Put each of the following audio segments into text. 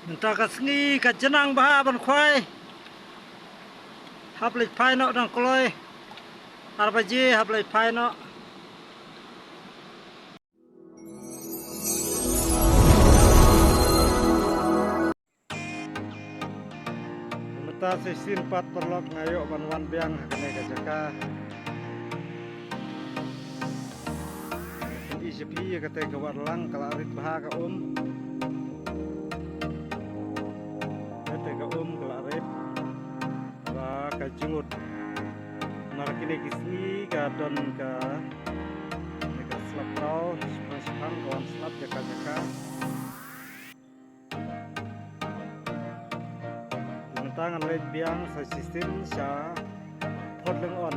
Entah kasngi ka jenang bah ban khwai hap lek phai no dang kloi arbaji hap lek phai no mata sesin pat perlok ngayo ban wan biang kene ka jaka di sepi kate ka warlang kala arit bah ka kala arit ba ka jungut marakine kisni ka don ka slap raw sepang kawan slap jaka tangan led biang sa sistem sa podleng on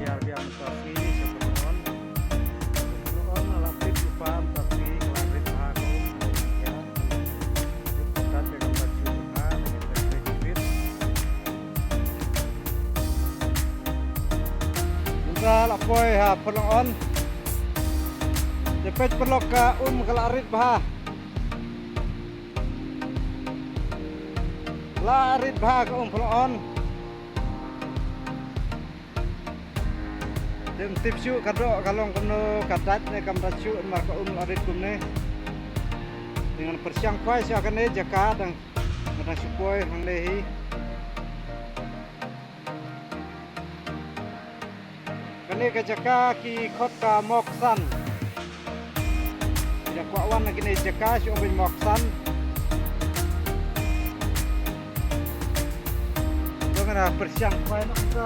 biar biang tasi sa podleng on lapit upam tasi klarit ako ya diputat dengan baju dengan teknik muntal apoy ha podleng on cepet perlok ka kalarit bah larit bah ka pelon dem tipsu kadok kalong kono kadat ne kam racu mar ka larit kumne dengan persiang kwai sia kane jaka dang mata supoi hang lehi kane ka jaka ki khot ka moksan jakwa wan kine jaka si obin moksan persiang kwai no ka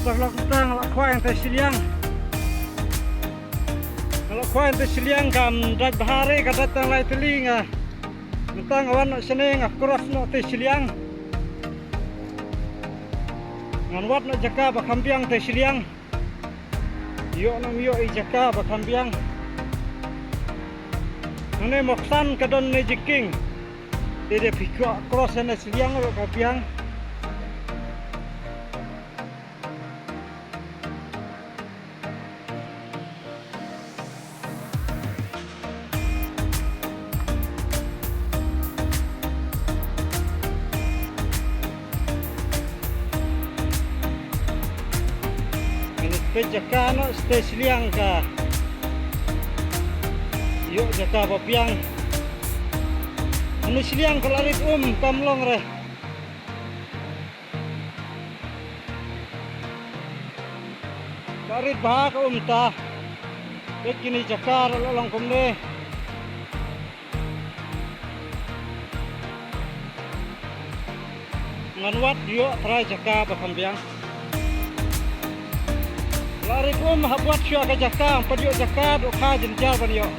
perlok tang la khwai te siliang la khwai te siliang kam dat bahare ka datang lai telinga mentang awan no seneng cross no te siliang ngan wat no jaka ba kambiang te siliang yo no yo I jaka ba kambiang nane moksan ka don ne jiking de pikwa cross ne siliang ro kambiang jaka no stage liang ka yuk jaka bapiang anu siliang kalarit kamlong re karit bah ka ta kini jaka lolong kumne nganwat yuk try jaka bakambiang lari habuat syua ke jaka padiok jaka dok ha jenjal padiok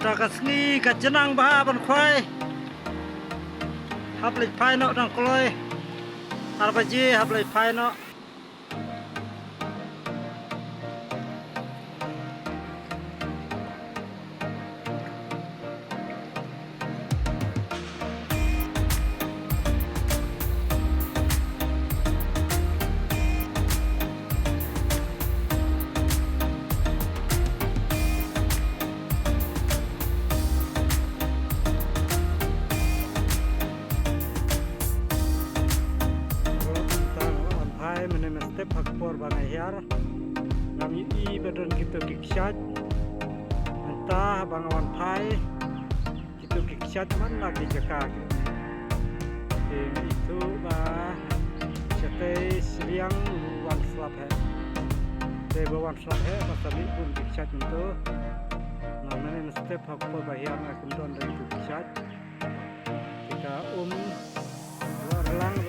Trakasni kajenang baha ban khoi haplik phai no dang kloi arbaji haplik phai no step hakpor bangai hiar ngami I bedon gitu kiksat entah bangawan pai gitu kiksat man lagi jaka itu bah sete siang wan slap he de bawan slap he pasali pun kiksat itu namanya step hakpor bahiar akum don dari kiksat kita relang